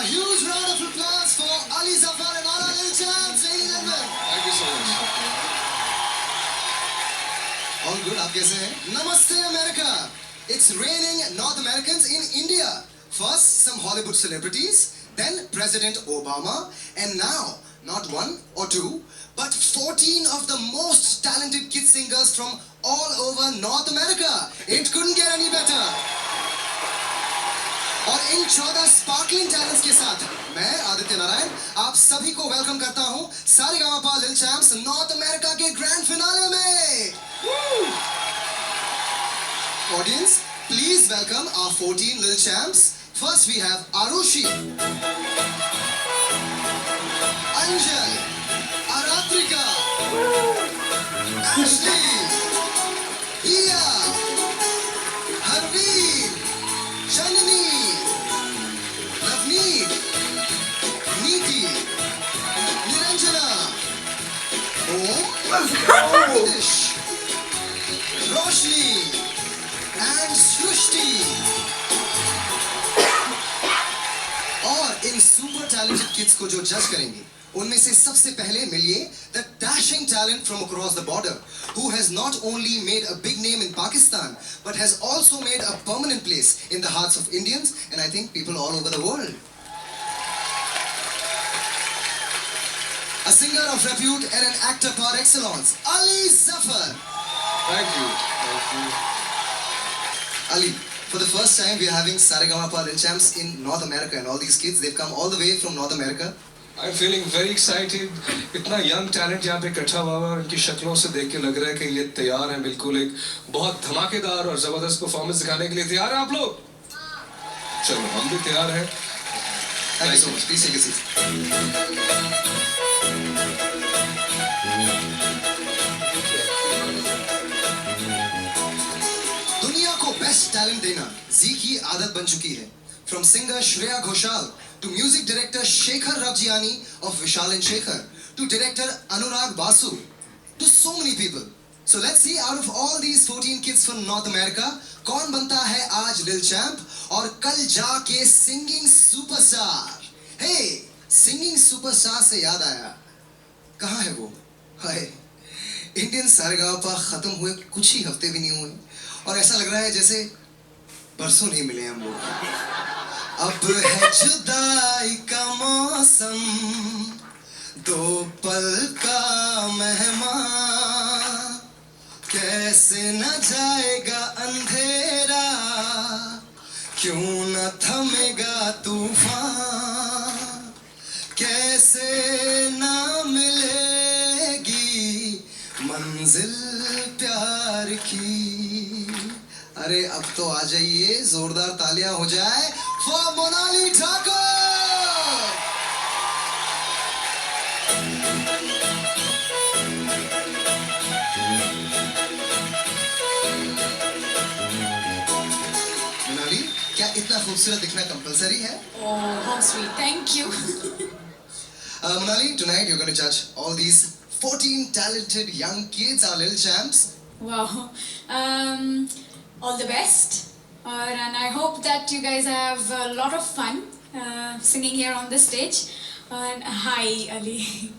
A huge round of applause for Ali Zafar and all our little champs, ladies and gentlemen. Thank you so much. All good, आप कैसे हैं? Namaste America. It's raining North Americans in India. First, some Hollywood celebrities, then President Obama, and now, not one or two, but 14 of the most talented kid singers from all over North America. It couldn't get any better. और इन 14 sparkling talents के साथ मैं आदित्य नारायण आप सभी को welcome करता हूं Sa Re Ga Ma Pa little champs North America के ग्रैंड फिनाले में। Audience, please welcome our 14 little champs. First we have Aarushi, Anjal, Aaratrika, Ashley, Hiya, Harveer, Chandni, Navneet, Niti, Niranjana, Om, Nitish, Roshni and Srishti. और इन सुपर टैलेंटेड किड्स को जो जज करेंगे उनमें से सबसे पहले मिलिए the dashing talent from across the border who has not only made a big name in Pakistan but has also made a permanent place in the hearts of Indians and I think people all over the world. A singer of repute and an actor par excellence, Ali Zafar. Thank you. Thank you. Ali, for the first time we are having Saregama Little Champs in North America and all these kids, they've come all the way from North America. I'm feeling very excited. इतना young talent यहाँ पे इकट्ठा हुआ है और इनकी शक्लों से देख के लग रहा है कि ये तैयार हैं बिल्कुल एक बहुत धमाकेदार और जबरदस्त परफॉर्मेंस दिखाने के लिए। तैयार हैं आप लोग? चलो हम भी तैयार हैं। Thank you so much. Please take a seat. दुनिया को बेस्ट टैलेंट देना जी की आदत बन चुकी है। From singer Shreya Ghoshal to music director Shekhar Ravjiani of Vishal and Shekhar to director Anurag Basu to so many people. So let's see out of all these 14 kids from North America कौन बनता है आज little champ और कल जाके singing superstar. Hey, singing superstar से याद आया, कहाँ है वो? हाय, इंडियन सारेगामापा खत्म हुए कुछ ही हफ्ते भी नहीं हुए और ऐसा लग रहा है जैसे बरसों नहीं मिले हम लोग। अब है जुदाई का मौसम, दो पल का मेहमान, कैसे न जाएगा अंधेरा, क्यों न थमेगा तूफान, कैसे न मिलेगी मंजिल प्यार की। अरे अब तो आ जाइए, जोरदार तालियां हो जाए फॉर मोनाली ठाकुर। मोनाली, क्या इतना खूबसूरत दिखना कंपलसरी है? Oh, how sweet. Thank you. Monali, tonight you're going to judge all these 14 talented young kids, our little champs. Wow. All the best. And I hope that you guys have a lot of fun singing here on the stage. And hi, Ali.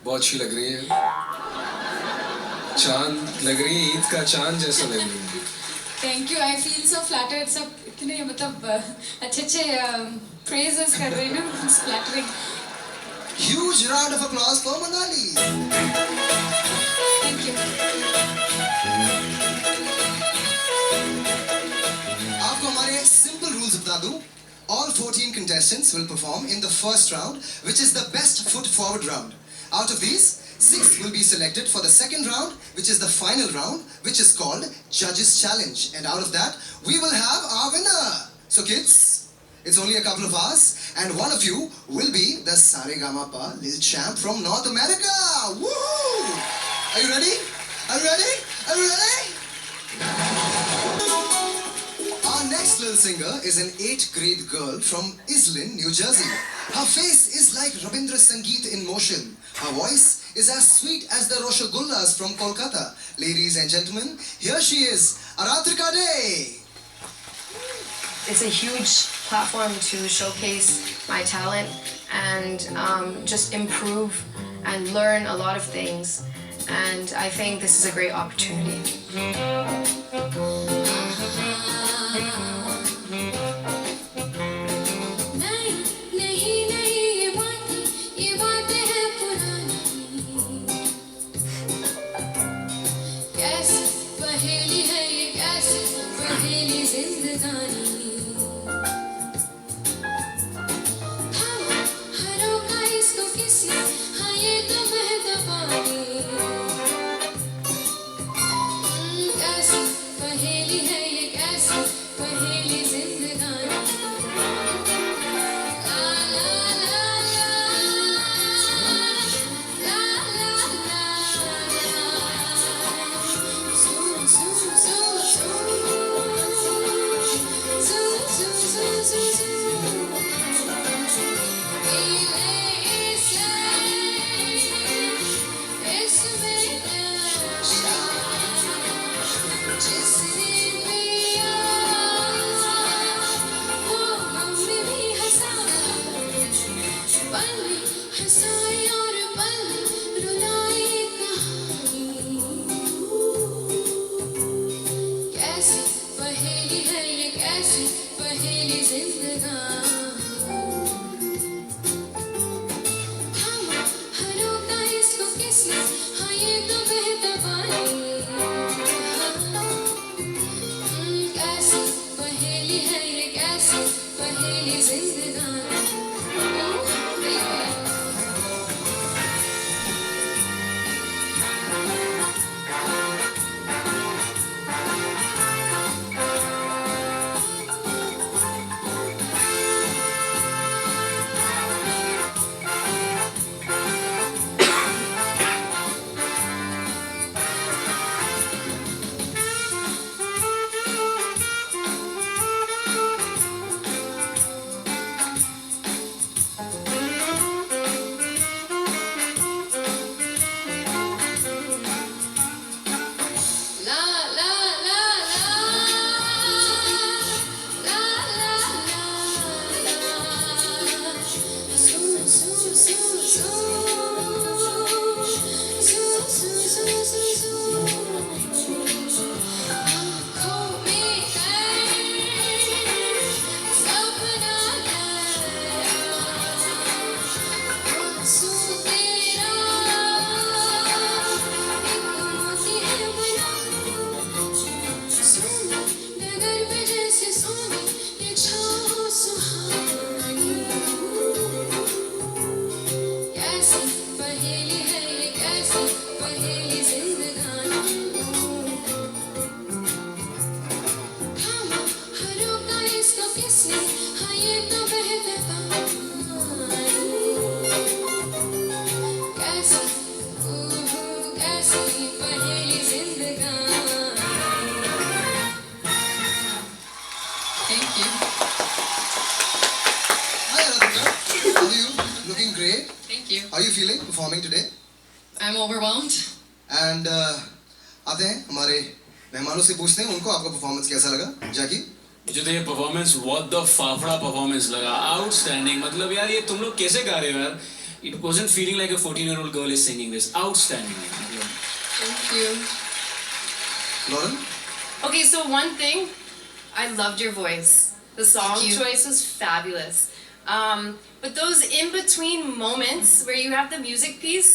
बहुत अच्छी लग रही है। चांद लग रही है, ईद का चांद जैसा लग रही है। Thank you. I feel so flattered. सब इतने मतलब अच्छे praises कर रहे हैं ना, it's flattering. Huge round of applause for Monali. Thank you. आपको हमारे simple rules बता दूं। All 14 contestants will perform in the first round, which is the best foot forward round. Out of these, 6 will be selected for the second round, which is the final round, which is called Judges Challenge. And out of that, we will have our winner. So kids, it's only a couple of hours, and one of you will be the Saregama Little Champ from North America. Woohoo! Are you ready? Are you ready? Are you ready? Our next little singer is an 8th grade girl from Islin, New Jersey. Her face is like Rabindra Sangeet in motion. Her voice is as sweet as the Roshagullas from Kolkata. Ladies and gentlemen, here she is, Aratrika Day. It's a huge platform to showcase my talent and just improve and learn a lot of things. And I think this is a great opportunity. Hi Aradhika, how are you? Looking great. Thank you. How are you feeling performing today? I'm overwhelmed. And आते हैं हमारे मेहमानों से पूछते हैं उनको आपका performance कैसा लगा जैकी मुझे तो ये performance what the fafda performance लगा आउटस्टैंडिंग मतलब यार ये तुम लोग कैसे गा रहे हो यार it wasn't feeling like a 14-year-old girl is singing this outstanding Thank you. Lauren Okay, so one thing, I loved your voice. The song Thank you. choice was fabulous. But those in between moments where you have the music piece,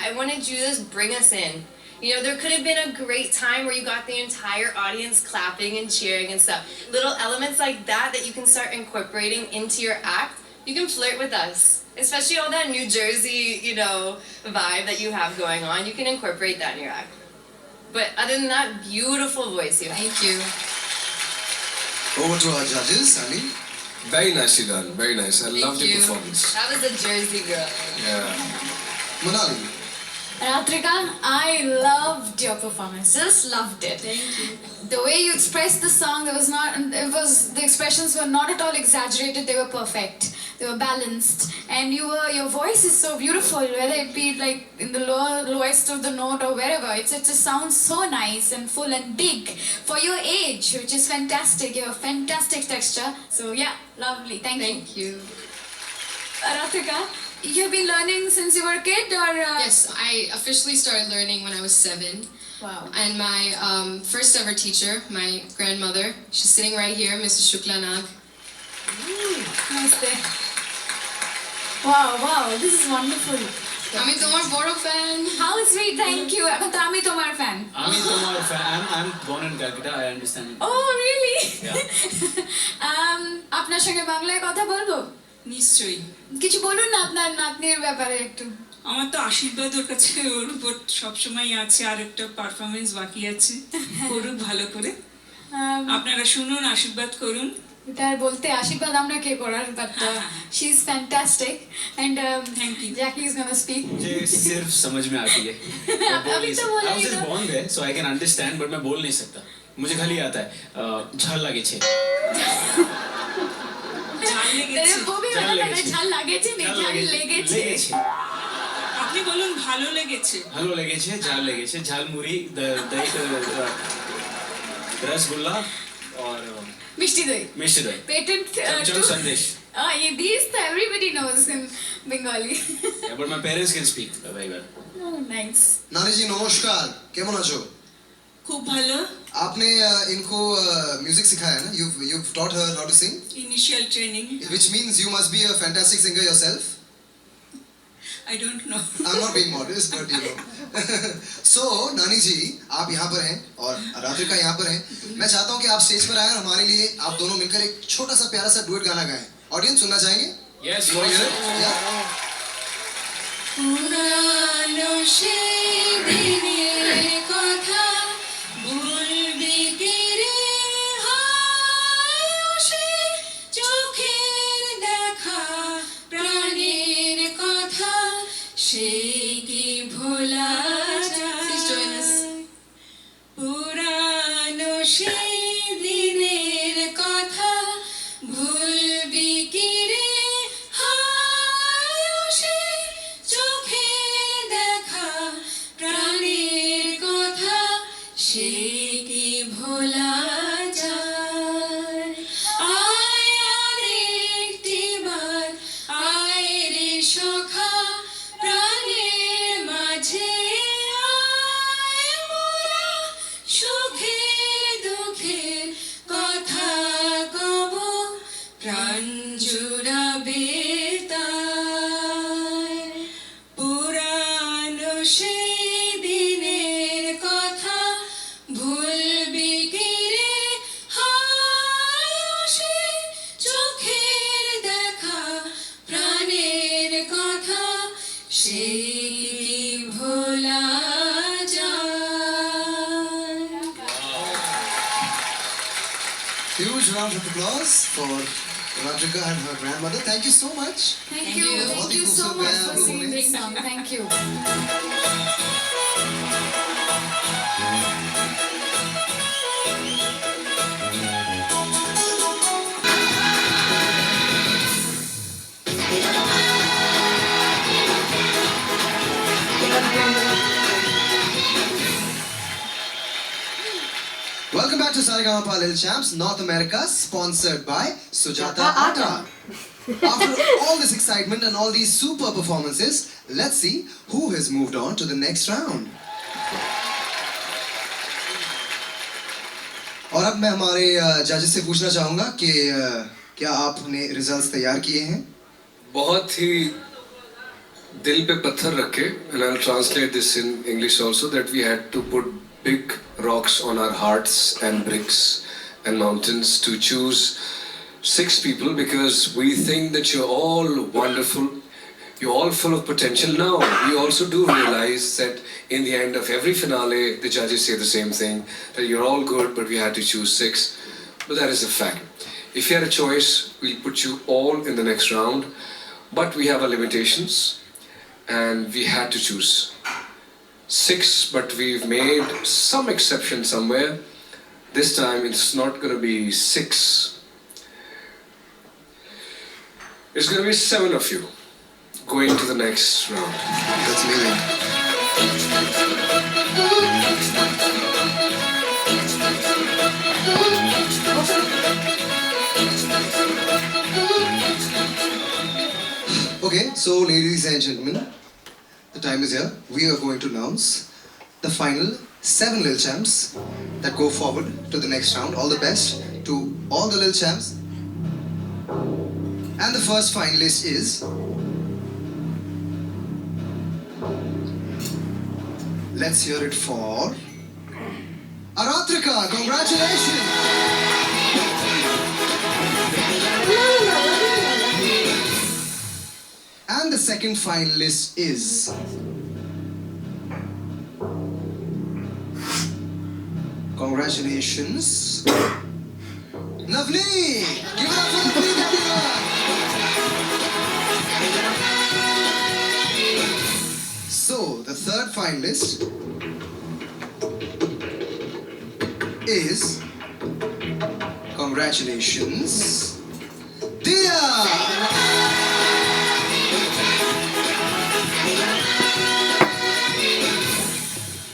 I wanted you to just bring us in. You know, there could have been a great time where you got the entire audience clapping and cheering and stuff. Little elements like that you can start incorporating into your act. You can flirt with us. Especially all that New Jersey, you know, vibe that you have going on. You can incorporate that in your act. But other than that, beautiful voice you have. Thank you. over to our judges Ali Very nicely done. Very nice. I loved Thank your you. performance. That was a Jersey girl. Yeah. Manali Ratrika, I loved your performance. Just loved it. Thank you. The way you expressed the song, the expressions were not at all exaggerated. They were perfect. They were balanced, and your voice is so beautiful. Whether it be like in the lowest of the note or wherever, it just sounds so nice and full and big for your age, which is fantastic. You have fantastic texture. So yeah, lovely. Thank you. Thank you. Ratrika, you've been learning since you were a kid, or Yes, I officially started learning when I was 7. Wow. And my first ever teacher, my grandmother, she's sitting right here, Mrs. Shukla Nag. Namaste. Wow, this is wonderful. আমি তোমার বড় fan. How sweet, thank you. এখন তো আমি তোমার fan. আমি তোমার fan. I'm born in Calcutta. I understand. Oh, really? Yeah. আপনার সঙ্গে বাংলায় কথা বলবো? নিশ্চয়ই। কিছু বলুন না আপনার নাতনির ব্যাপারে একটু। আমার তো আশীর্বাদ ওর কাছে ওর উপর সবসময় আছে, আর একটা পারফরমেন্স বাকি আছে, করুক ভালো করে। আপনারা শুনুন, আশীর্বাদ করুন। এটা আর বলতে আশীর্বাদ আমরা কে করার, but she is fantastic and Thank you. Jackie is gonna speak. मुझे सिर्फ समझ में आती है। अभी तो बोला I ही was just था। born there, so I can understand, but मैं बोल नहीं सकता। मुझे खाली आता है झाल लगे छे। ঝাল লেগেছে। वो भी ঝাল বলা লেগেছে। ঝাল লাগেছে না ঝাল লেগেছে। আপনি বলুন ভালো লেগেছে। ভালো লেগেছে, ঝাল লেগেছে, ঝালমুড়ি, দही रसगुल्ला और মিষ্টি দই। मिष्टी दही। পেটেন্ট चमचम संदेश। ये these everybody knows in Bengali. Yeah, but my parents can speak very well. Oh, nice. नानी जी नमस्कार, केमन आछो? খুব ভালো। आपने इनको म्यूजिक सिखाया है ना? You've taught her how to sing, initial training. which means you must be a fantastic singer yourself. I don't know. I'm not being modest, but you know. So, नानी जी, आप यहाँ पर हैं और रात्रिका यहाँ पर हैं। मैं चाहता हूँ कि आप स्टेज पर आएं और हमारे लिए आप दोनों मिलकर एक छोटा सा प्यारा सा डुएट गाना गाएं। ऑडियंस सुनना चाहेंगे? Yes, You want to hear it? Yeah. পুরানো সেই দিনের কথা ভুলবি কি রে, হায় ও সে চোখের দেখা প্রাণের কথা, সেই কি ভোলা যায়? পুরানো সেই দিনের কথা ভুলবি কি রে, হায় ও সে চোখের দেখা প্রাণের কথা, সে কি ভোলা যায়? আয় আর একটিবার আয় রে সখা, প্রাণের মাঝে আয়, মোরা সুখের দুঃখের কথা কব, প্রাণ জুড়াবে তাই। পুরানো সেই দিনের কথা ভুলবি কি রে, হায় ও সে চোখের দেখা প্রাণের কথা, সে কি ভোলা যায়? Huge round of applause for Ratrika and her grandmother. Thank you so much. Thank you. you. Thank you so much for singing this song. Thank you. Welcome back to Saregama Little Champs, North America, sponsored by Sujata Atta. After all this excitement and all these super performances, let's see who has moved on to the next round. और अब मैं हमारे जजेस से पूछना चाहूँगा कि क्या आपने रिजल्ट्स तैयार किए हैं? बहुत ही दिल पे पत्थर रखे, and I'll translate this in English also, that we had to put big rocks on our hearts and bricks and mountains to choose 6 people, because we think that you're all wonderful, you're all full of potential. Now, we also do realize that in the end of every finale, the judges say the same thing, that you're all good, but we had to choose 6. But that is a fact. If you had a choice, we'll put you all in the next round, but we have our limitations, and we had to choose. 6, but we've made some exception somewhere. This time it's not going to be 6. It's going to be 7 of you going to the next round. That's amazing. Okay, so ladies and gentlemen, the time is here. We are going to announce the final 7 Lil Champs that go forward to the next round. All the best to all the Lil Champs. And the first finalist is let's hear it for Aratrika. Congratulations! And the second finalist is congratulations, Lovely. Give it up for Lovely, everyone. So the third finalist is congratulations, Dia.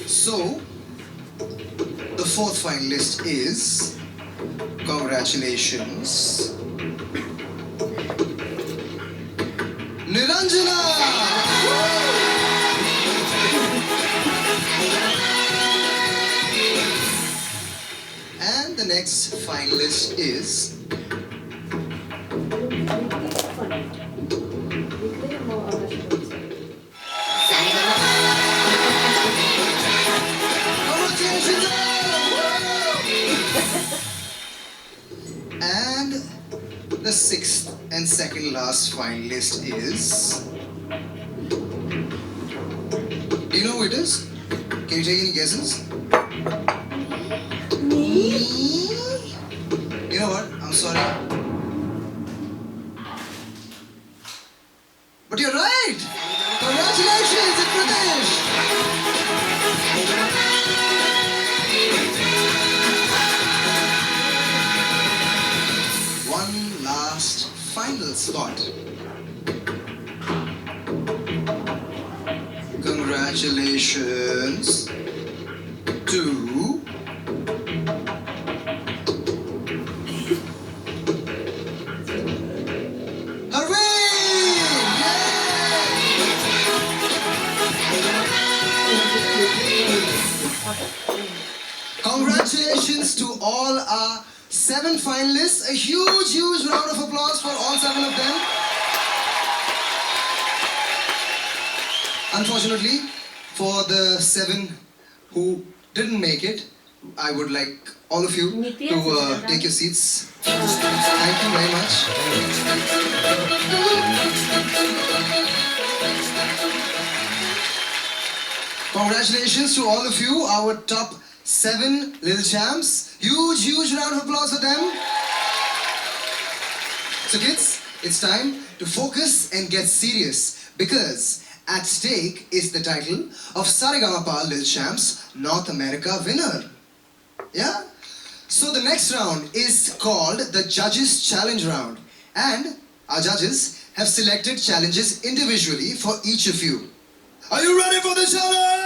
So, the fourth finalist is congratulations, Niranjana. And the next finalist is and the sixth and second last finalist is. Do you know who it is? Can you take any guesses? Me? You know what? I'm sorry. But you're right! Congratulations, it's Pradesh! One last final spot. Congratulations to congratulations to all our 7 finalists. A huge round of applause for all 7 of them. Unfortunately, for the 7 who didn't make it, I would like all of you to take your seats. Thank you very much. Congratulations to all of you, our top 7 Lil Champs. Huge round of applause for them. So kids, it's time to focus and get serious because at stake is the title of Saregama Lil Champs North America winner. Yeah? So the next round is called the Judges Challenge Round, and our judges have selected challenges individually for each of you. Are you ready for the challenge?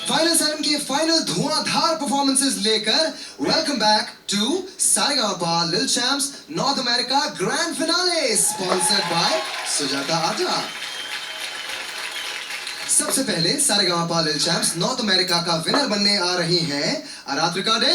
Final 7 के final धुआंधार performances लेकर welcome back to Saregama लिल champs north America grand finale sponsored by Sujata आटा। सबसे पहले सारेगामा लिल champs north America का winner बनने आ रही हैं आरात्रिका डे।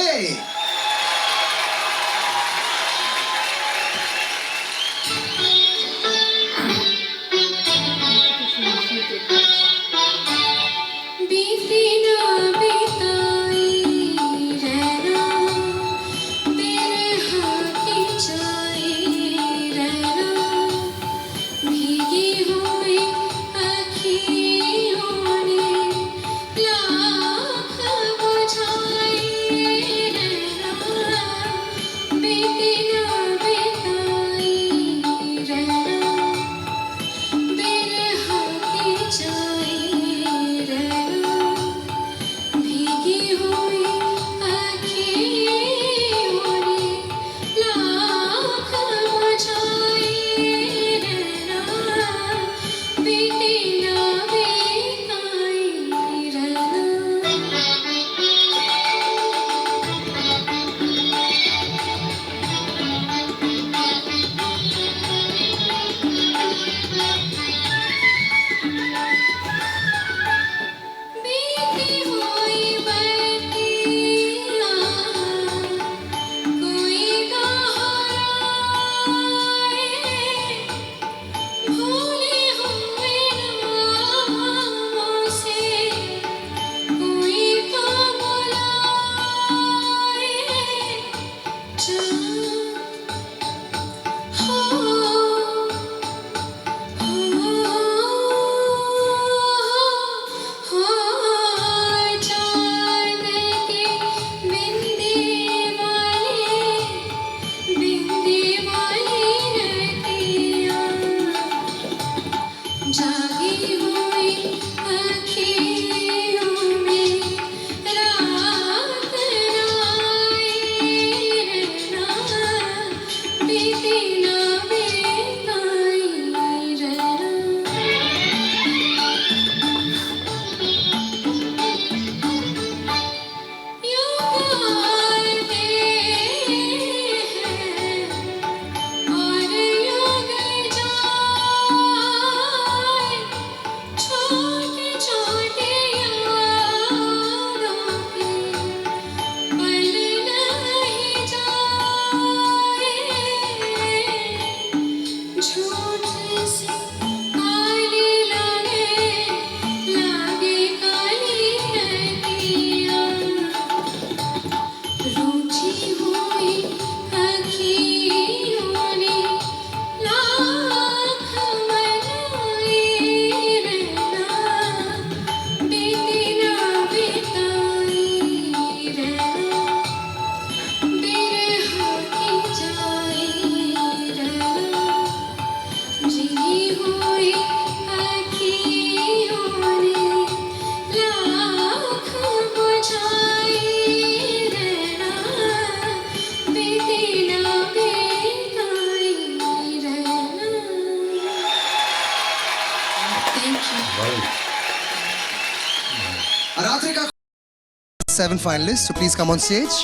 बीती ना बीताई रहना यूं आते हैं और यूं गए जाए छोटे छोटे यादों के पल नहीं जाए झूठ से काली लागे काली रतियाँ रूठी हुई अखियों ने लाख मनाए रहना बीती ना बिताई रहना बिरह की जाए रहना जिनी हुई अखियों ने लाख बुझाए रहना बीती ना बिताई रहना thank you Aratrika 7 finalists, so please come on stage.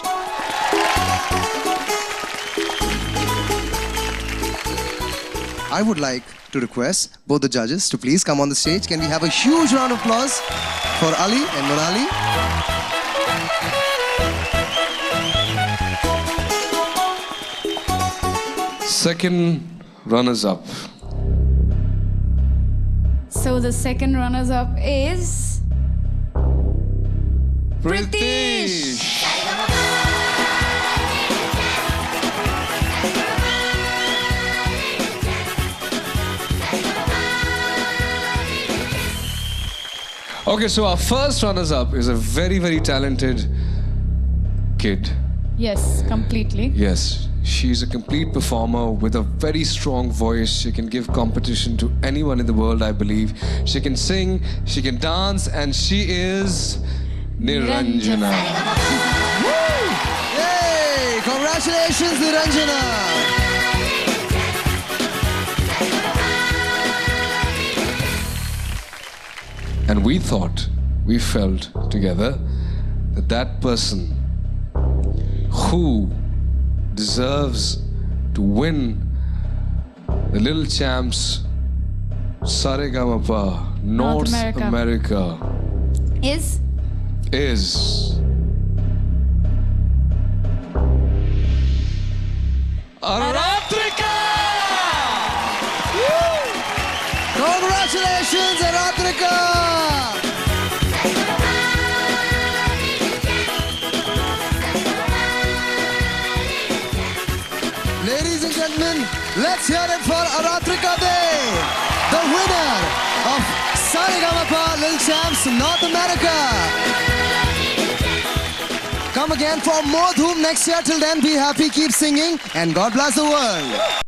I would like to request both the judges to please come on the stage. Can we have a huge round of applause for Ali and Monali? Second runners up. So the second runners up is Pritish. Okay, so our first runners up is a very, very talented kid. yes, completely. Yes, she's a complete performer with a very strong voice. She can give competition to anyone in the world, I believe. She can sing, she can dance, and she is Niranjana. Yay! Congratulations, Niranjana! And we felt together that that person who deserves to win the Little Champs Saregamapa North America Is Aratrika! Congratulations, Aratrika! Ladies and gentlemen, let's hear it for Aratrika Day, the winner of Saregamapa Little Champs North America. Come again for more Dhoom next year. Till then, be happy, keep singing, and God bless the world.